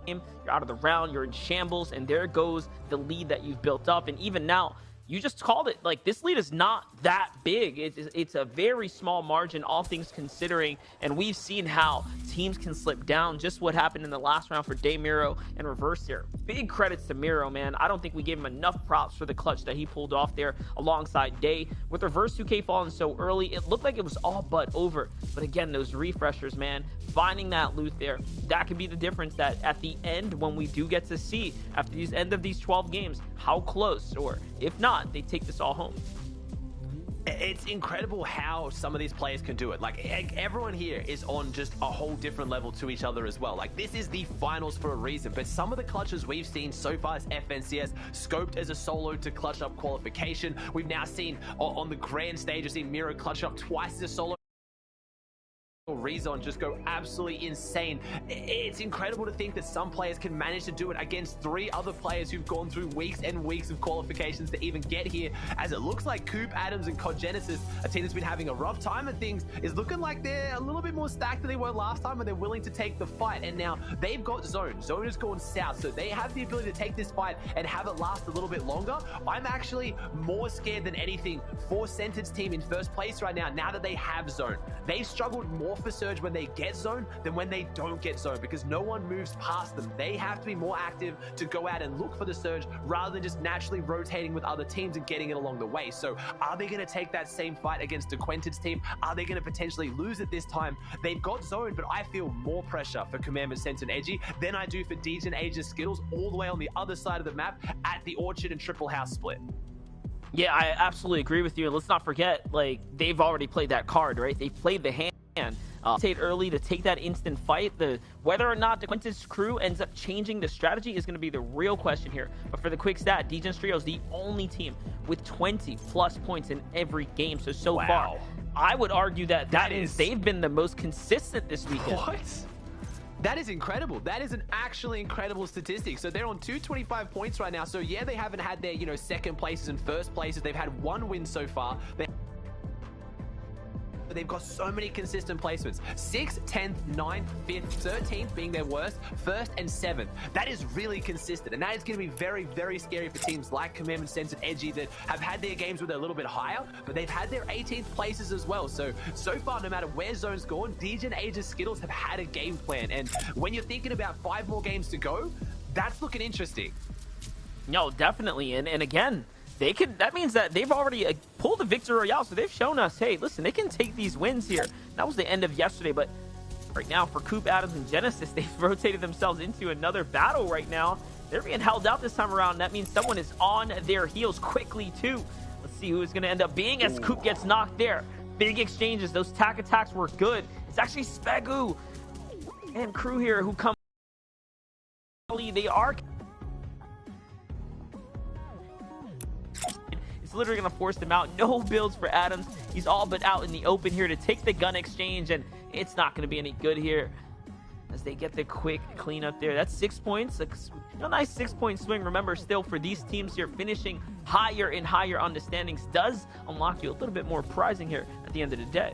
you're out of the round, you're in shambles, and there goes the lead that you've built up. And even now, you just called it. Like, this lead is not that big. It's a very small margin, all things considering. And we've seen how teams can slip down. Just what happened in the last round for Day Miro and Reverse here. Big credits to Miro, man. I don't think we gave him enough props for the clutch that he pulled off there alongside Day. With Reverse 2K falling so early, it looked like it was all but over. But again, those refreshers, man, finding that loot there, that could be the difference that at the end, when we do get to see, after the end of these 12 games, how close, or if not, they take this all home. It's incredible how some of these players can do it. Like, everyone here is on just a whole different level to each other as well. Like, this is the finals for a reason, but some of the clutches we've seen so far as FNCS, scoped as a solo to clutch up qualification. We've now seen on the grand stage, we've seen Miro clutch up twice as a solo. Rezon just go absolutely insane. It's incredible to think that some players can manage to do it against 3 other players who've gone through weeks and weeks of qualifications to even get here, as it looks like Coop, Adams, and COD Genesis, a team that's been having a rough time and things, is looking like they're a little bit more stacked than they were last time, and they're willing to take the fight. And now they've got Zone. Zone has gone south, so they have the ability to take this fight and have it last a little bit longer. I'm actually more scared than anything for Sentence team in first place right now that they have Zone. They've struggled more for Surge when they get Zone than when they don't get Zone, because no one moves past them. They have to be more active to go out and look for the Surge rather than just naturally rotating with other teams and getting it along the way. So are they going to take that same fight against DeQuinted's team? Are they going to potentially lose it this time? They've got Zone, but I feel more pressure for Commandment Sense and Edgy than I do for Degen, Aegis, Skittles, all the way on the other side of the map at the Orchard and Triple House split. Yeah, I absolutely agree with you. And let's not forget, like, they've already played that card, right? They played the hand. Stayed early to take that instant fight. Whether or not DeQuinted's crew ends up changing the strategy is going to be the real question here. But for the quick stat, Degens Trio is the only team with 20+ points in every game. So far, I would argue that they've been the most consistent this weekend. What? That is incredible. That is an actually incredible statistic. So they're on 225 points right now. So yeah, they haven't had their, second places and first places. They've had 1 win so far. They've got so many consistent placements. 6th, 10th, 9th, 5th, 13th being their worst, 1st and 7th. That is really consistent, and that is going to be very, very scary for teams like Commandment Sense and Edgy that have had their games where they're a little bit higher, but they've had their 18th places as well. So far, no matter where Zone's gone, Degen, Aegis, Skittles have had a game plan, and when you're thinking about 5 more games to go, that's looking interesting. No, definitely, and again, that means that they've already pulled the Victory Royale, so they've shown us, hey, listen, they can take these wins here. That was the end of yesterday, but right now for Coop, Adams, and Genesis, they've rotated themselves into another battle right now. They're being held out this time around. That means someone is on their heels quickly, too. Let's see who it's going to end up being as Coop gets knocked there. Big exchanges. Those tack attacks were good. It's actually Spegu and crew here who come. They are... literally going to force them out. No builds for Adams. He's all but out in the open here to take the gun exchange, and it's not going to be any good here as they get the quick cleanup there. That's 6 points. A nice 6-point swing. Remember, still for these teams here, finishing higher and higher on the standings does unlock you a little bit more prizing here at the end of the day.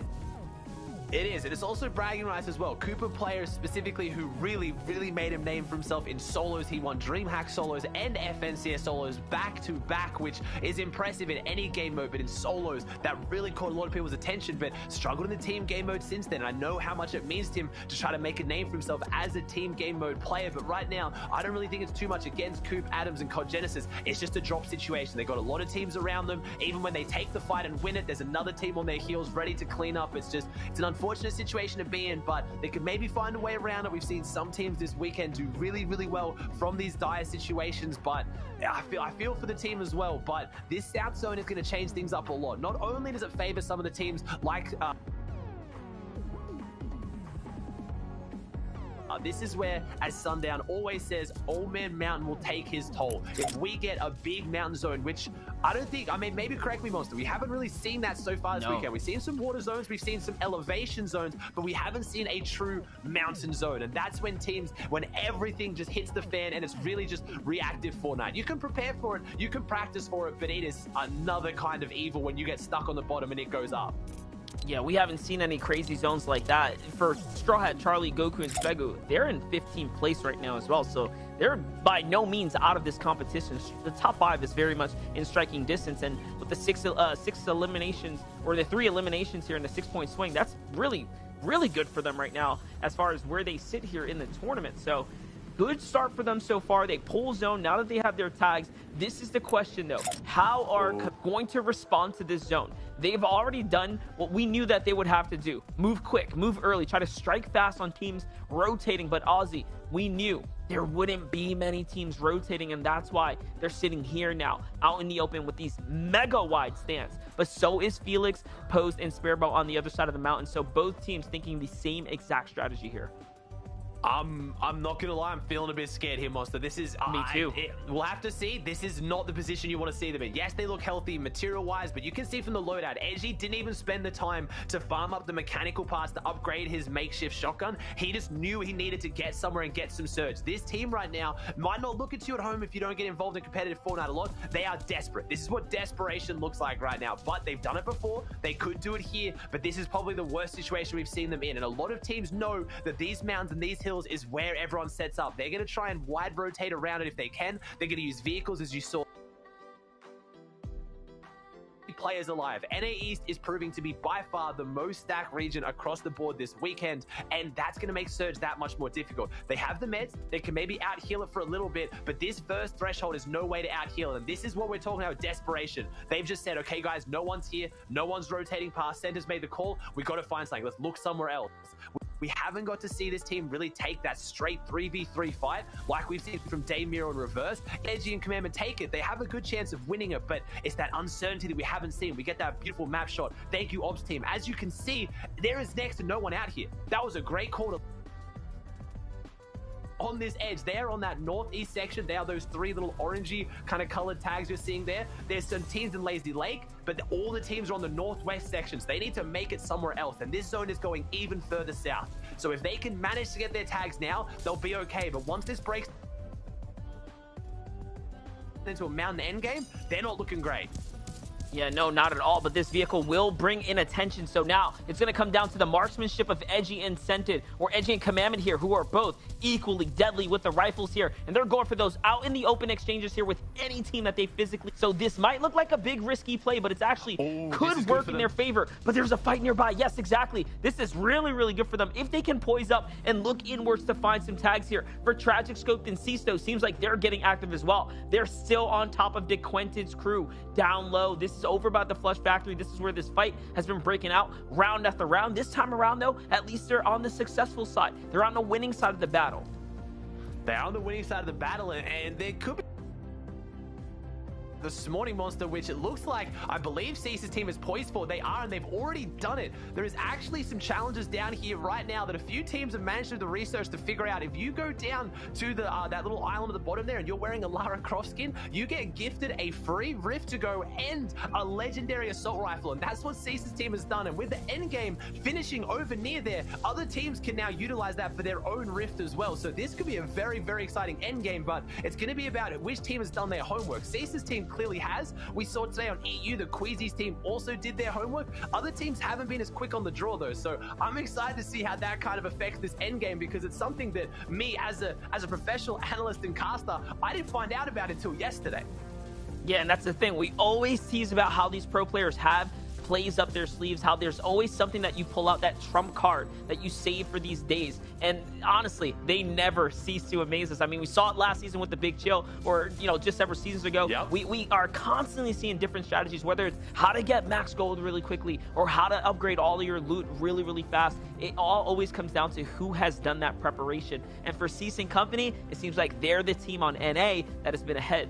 It is, and it's also bragging rights as well. Cooper players specifically who really, really made a name for himself in solos. He won DreamHack solos and FNCS solos back to back, which is impressive in any game mode, but in solos, that really caught a lot of people's attention, but struggled in the team game mode since then. I know how much it means to him to try to make a name for himself as a team game mode player, but right now, I don't really think it's too much against Coop, Adams, and COD Genesis. It's just a drop situation. They got a lot of teams around them. Even when they take the fight and win it, there's another team on their heels ready to clean up. It's an unfortunate situation to be in, but they could maybe find a way around it. We've seen some teams this weekend do really, really well from these dire situations, but I feel for the team as well. But this South Zone is going to change things up a lot. Not only does it favor some of the teams like this is where, as Sundown always says, Old Man Mountain will take his toll. If we get a big mountain zone, which I don't think, I mean, maybe correct me, Monster, we haven't really seen that so far this weekend. We've seen some water zones, we've seen some elevation zones, but we haven't seen a true mountain zone. And that's when when everything just hits the fan and it's really just reactive Fortnite. You can prepare for it, you can practice for it, but it is another kind of evil when you get stuck on the bottom and it goes up. Yeah, we haven't seen any crazy zones like that. For Straw Hat, Charlie, Goku, and Spegu, they're in 15th place right now as well. So they're by no means out of this competition. The top 5 is very much in striking distance. And with the 6 eliminations, or the 3 eliminations here in the 6-point swing, that's really, really good for them right now as far as where they sit here in the tournament. So good start for them so far. They pull zone now that they have their tags. This is the question, though. How are going to respond to this zone? They've already done what we knew that they would have to do. Move quick, move early, try to strike fast on teams rotating. But Ozzy, we knew there wouldn't be many teams rotating, and that's why they're sitting here now out in the open with these mega wide stands. But so is Felix, Posed, and Sparebow on the other side of the mountain. So both teams thinking the same exact strategy here. I'm not gonna lie, I'm feeling a bit scared here, Monster. This is Me too. We'll have to see. This is not the position you want to see them in. Yes, they look healthy material-wise, but you can see from the loadout, Edgy didn't even spend the time to farm up the mechanical parts to upgrade his makeshift shotgun. He just knew he needed to get somewhere and get some surge. This team right now might not look at you at home if you don't get involved in competitive Fortnite a lot. They are desperate. This is what desperation looks like right now, but they've done it before. They could do it here, but this is probably the worst situation we've seen them in, and a lot of teams know that these mountains and these hills is where everyone sets up. They're going to try and wide rotate around it if they can. They're going to use vehicles, as you saw. Players alive. NA East is proving to be by far the most stacked region across the board this weekend, and that's going to make Surge that much more difficult. They have the meds, they can maybe out heal it for a little bit, but this first threshold is no way to out heal, and this is what we're talking about, desperation. They've just said, okay guys, no one's here, no one's rotating past, Center's made the call, we got to find something, let's look somewhere else. We haven't got to see this team really take that straight 3v3 fight like we've seen from Daymiro and Reverse. Edgy and Commandment take it. They have a good chance of winning it, but it's that uncertainty that we haven't seen. We get that beautiful map shot. Thank you, Ops team. As you can see, there is next to no one out here. That was a great call to on this edge. They're on that northeast section. They are those three little orangey kind of colored tags you're seeing there. There's some teams in Lazy Lake, but all the teams are on the northwest sections. They need to make it somewhere else, and this zone is going even further south. So if they can manage to get their tags now, they'll be okay. But once this breaks into a mountain endgame, they're not looking great. Yeah, no, not at all, but this vehicle will bring in attention. So now it's going to come down to the marksmanship of Edgy and Scented, or Edgy and Commandment here, who are both equally deadly with the rifles here, and they're going for those out in the open exchanges here with any team that they physically. So this might look like a big risky play, but it's actually could work in their favor. But there's a fight nearby. Yes, exactly. This is really, really good for them if they can poise up and look inwards to find some tags here. For Tragic Scoped and Cisto, seems like they're getting active as well. They're still on top of DeQuentin's crew down low. This is over by the Flush Factory. This is where this fight has been breaking out round after round. This time around, though, at least they're on the successful side. They're on the winning side of the battle. They're on the winning side of the battle, and they could be this morning, Monster, which it looks like, I believe Cease's team is poised for. They are, and they've already done it. There is actually some challenges down here right now that a few teams have managed to do the research to figure out. If you go down to the that little island at the bottom there and you're wearing a Lara Croft skin, you get gifted a free Rift to go and a legendary assault rifle, and that's what Cease's team has done. And with the end game finishing over near there, other teams can now utilize that for their own Rift as well. So this could be a very, very exciting end game, but it's going to be about which team has done their homework. Cease's team clearly has. We saw today on EU, the Queasy's team also did their homework. Other teams haven't been as quick on the draw though, so I'm excited to see how that kind of affects this end game, because it's something that me as a professional analyst and caster, I didn't find out about until yesterday. Yeah, and that's the thing. We always tease about how these pro players have plays up their sleeves, how there's always something that you pull out, that trump card that you save for these days. And honestly, they never cease to amaze us. I mean, we saw it last season with the Big Chill, or, you know, just several seasons ago. Yep. We are constantly seeing different strategies, whether it's how to get max gold really quickly or how to upgrade all of your loot really, really fast. It all always comes down to who has done that preparation. And for Cease and Company, it seems like they're the team on NA that has been ahead.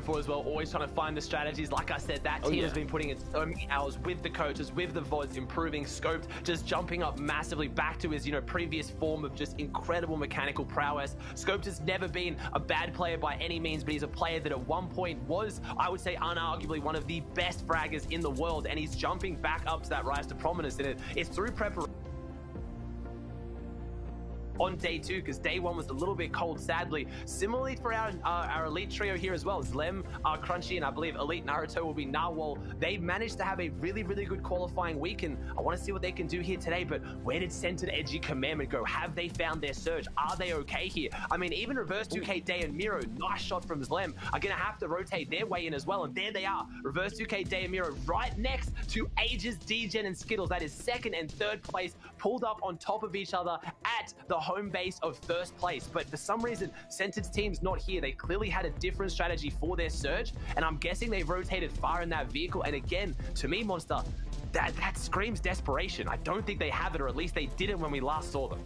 For as well, always trying to find the strategies. Like I said, that team has been putting in so many hours with the coaches, with the VODs, improving. Scoped just jumping up massively back to his, you know, previous form of just incredible mechanical prowess. Scoped has never been a bad player by any means, but he's a player that at one point was, I would say, unarguably one of the best fraggers in the world, and he's jumping back up to that rise to prominence, and it's through preparation on day 2, because day 1 was a little bit cold, sadly. Similarly for our elite trio here as well, Zlem, Crunchy, and I believe Elite Naruto will be Narwhal. They managed to have a really, really good qualifying week, and I want to see what they can do here today. But where did Centered, Edgy, Commandment go? Have they found their surge? Are they okay here? I mean, even Reverse 2K, Day, and Miro, nice shot from Zlem, are going to have to rotate their way in as well, and there they are. Reverse 2K, Day, and Miro right next to Aegis, Degen, and Skittles. That is 2nd and 3rd place, pulled up on top of each other at the home base of 1st place. But for some reason, Centered's team's not here. They clearly had a different strategy for their surge, and I'm guessing they rotated far in that vehicle. And again, to me, Monster, that screams desperation. I don't think they have it, or at least they didn't when we last saw them.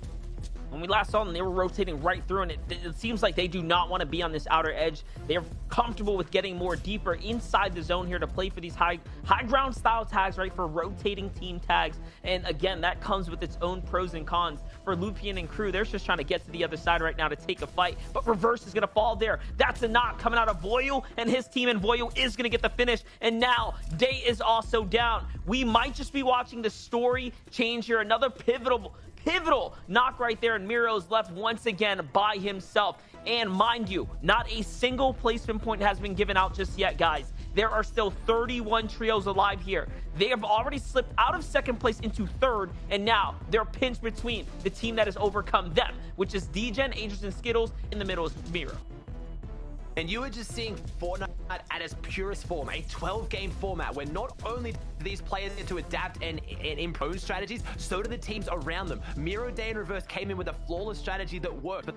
When we last saw them, they were rotating right through, and it seems like they do not want to be on this outer edge. They're comfortable with getting more deeper inside the zone here to play for these high ground style tags, right, for rotating team tags. And again, that comes with its own pros and cons. For Lupien and crew, they're just trying to get to the other side right now to take a fight, but Reverse is going to fall there. That's a knock coming out of Voyou and his team, and Voyou is going to get the finish. And now Day is also down. We might just be watching the story change here. Another pivotal knock right there, and Miro's left once again by himself. And mind you, not a single placement point has been given out just yet, guys. There are still 31 trios alive here. They have already slipped out of second place into third, and now they're pinched between the team that has overcome them, which is DGen, Aegis, and Skittles. In the middle is Miro. And you are just seeing Fortnite at its purest form, a 12-game format where not only do these players get to adapt and improve strategies, so do the teams around them. Miro, Day, and Reverse came in with a flawless strategy that worked.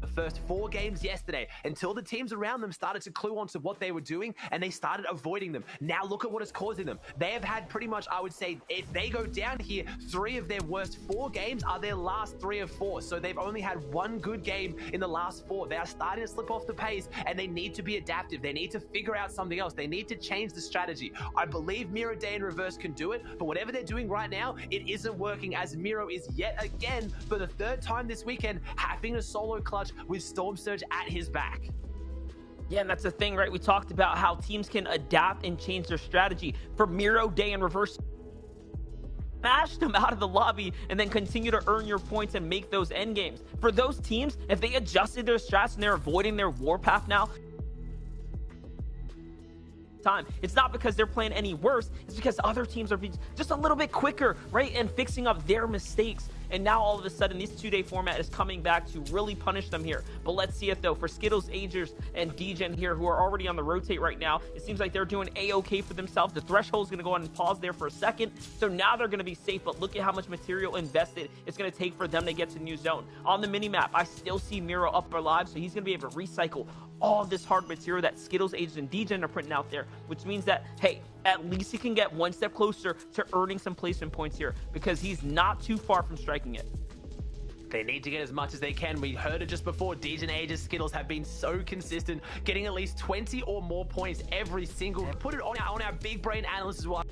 But first 4 games yesterday until the teams around them started to clue onto what they were doing and they started avoiding them. Now look at what is causing them. They have had pretty much, I would say, if they go down here, 3 of their worst 4 games are their last 3 of 4. So they've only had 1 good game in the last 4. They are starting to slip off the pace and they need to be adaptive. They need to figure out something else. They need to change the strategy. I believe Miro, Day, and Reverse can do it, but whatever they're doing right now, it isn't working, as Miro is yet again, for the 3rd time this weekend, having a solo clutch with Storm Surge at his back. Yeah, and that's the thing, right? We talked about how teams can adapt and change their strategy. For Miro, Day, and Reverse, smash them out of the lobby and then continue to earn your points and make those end games. For those teams, if they adjusted their strats and they're avoiding their warpath now, it's not because they're playing any worse, it's because other teams are being just a little bit quicker, right, and fixing up their mistakes. And now all of a sudden this 2-day format is coming back to really punish them here. But let's see it though. For Skittles, Aegis, and DGen here, who are already on the rotate right now, it seems like they're doing a-okay for themselves. The threshold is going to go on and pause there for a second, so now they're going to be safe. But look at how much material invested it's going to take for them to get to new zone. On the minimap, I still see Miro up alive, so he's going to be able to recycle all of this hard material that Skittles, Aegis, and DGen are putting out there, which means that, hey, at least he can get one step closer to earning some placement points here, because he's not too far from striking it. They need to get as much as they can. We heard it just before. DGen, Aegis, Skittles have been so consistent, getting at least 20 or more points every single. Put it on our big brain analysts as well.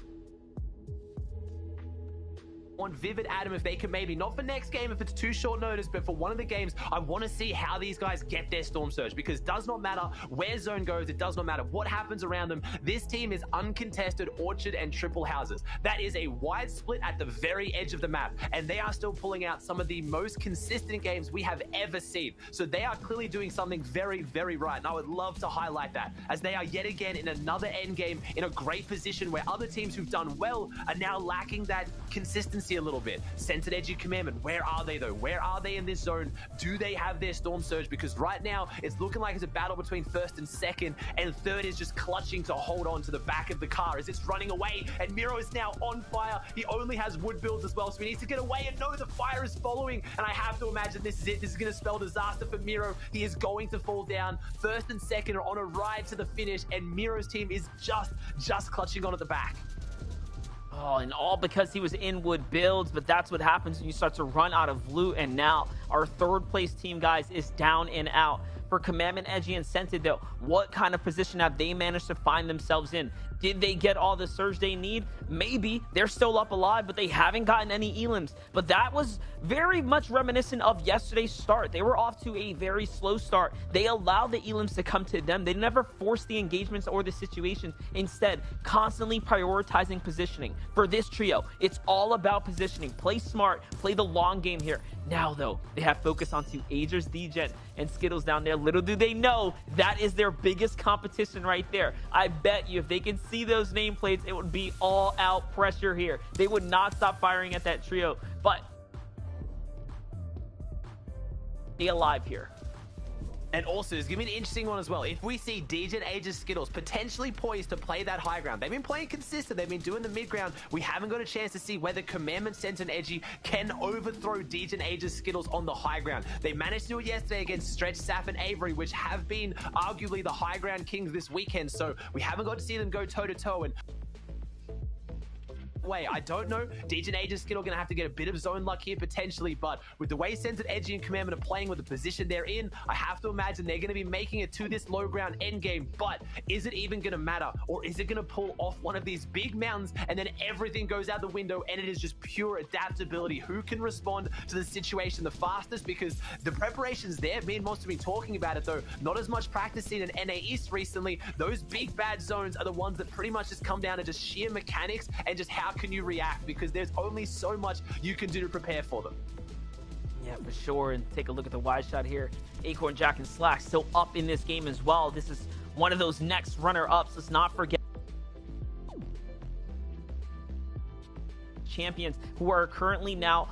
On Vivid Adam, if they can maybe, not for next game if it's too short notice, but for one of the games, I want to see how these guys get their Storm Surge, because it does not matter where zone goes, it does not matter what happens around them. This team is uncontested Orchard and triple houses. That is a wide split at the very edge of the map, and they are still pulling out some of the most consistent games we have ever seen. So they are clearly doing something very, very right, and I would love to highlight that, as they are yet again in another end game in a great position where other teams who've done well are now lacking that consistency a little bit. Centered Edgy Commandment, where are they though? Where are they in this zone? Do they have their Storm Surge? Because right now it's looking like it's a battle between 1st and 2nd, and 3rd is just clutching to hold on to the back of the car as it's running away, and Miro is now on fire. He only has wood builds as well, so he needs to get away, and no, the fire is following, and I have to imagine this is it. This is going to spell disaster for Miro. He is going to fall down. 1st and 2nd are on a ride to the finish, and Miro's team is just clutching on at the back. Oh, and all because he was in wood builds, but that's what happens when you start to run out of loot. And now our 3rd place team, guys, is down and out. For Commandment, Edgy, and Scented, though, what kind of position have they managed to find themselves in? Did they get all the surge they need? Maybe. They're still up alive, but they haven't gotten any elims. But that was very much reminiscent of yesterday's start. They were off to a very slow start. They allowed the elims to come to them. They never forced the engagements or the situations. Instead, constantly prioritizing positioning. For this trio, it's all about positioning. Play smart, play the long game here. Now, though, they have focus onto Aegis, DGen, and Skittles down there. Little do they know, that is their biggest competition right there. I bet you if they can see those nameplates, it would be all out pressure here. They would not stop firing at that trio, but stay alive here. And also, it's going to be an interesting one as well. If we see DGen, Aegis, Skittles potentially poised to play that high ground, they've been playing consistent, they've been doing the mid ground, we haven't got a chance to see whether Commandment, Centered, and Edgy can overthrow DGen, Aegis, Skittles on the high ground. They managed to do it yesterday against Stretch, Saf, and Avery, which have been arguably the high ground kings this weekend, so we haven't got to see them go toe-to-toe. And way. I don't know. Degen Aegis Skin are going to have to get a bit of zone luck here potentially, but with the way Sensed, Edgy, and Commandment are playing with the position they're in, I have to imagine they're going to be making it to this low ground endgame. But is it even going to matter? Or is it going to pull off one of these big mountains and then everything goes out the window and it is just pure adaptability? Who can respond to the situation the fastest? Because the preparation's there. Me and Most have been talking about it though. Not as much practice seen in NA East recently. Those big bad zones are the ones that pretty much just come down to just sheer mechanics and just how can you react, because there's only so much you can do to prepare for them. Yeah, for sure. And take a look at the wide shot here. Acorn, Jack, and Slack still up in this game as well. This is one of those next runner-ups. Let's not forget champions who are currently now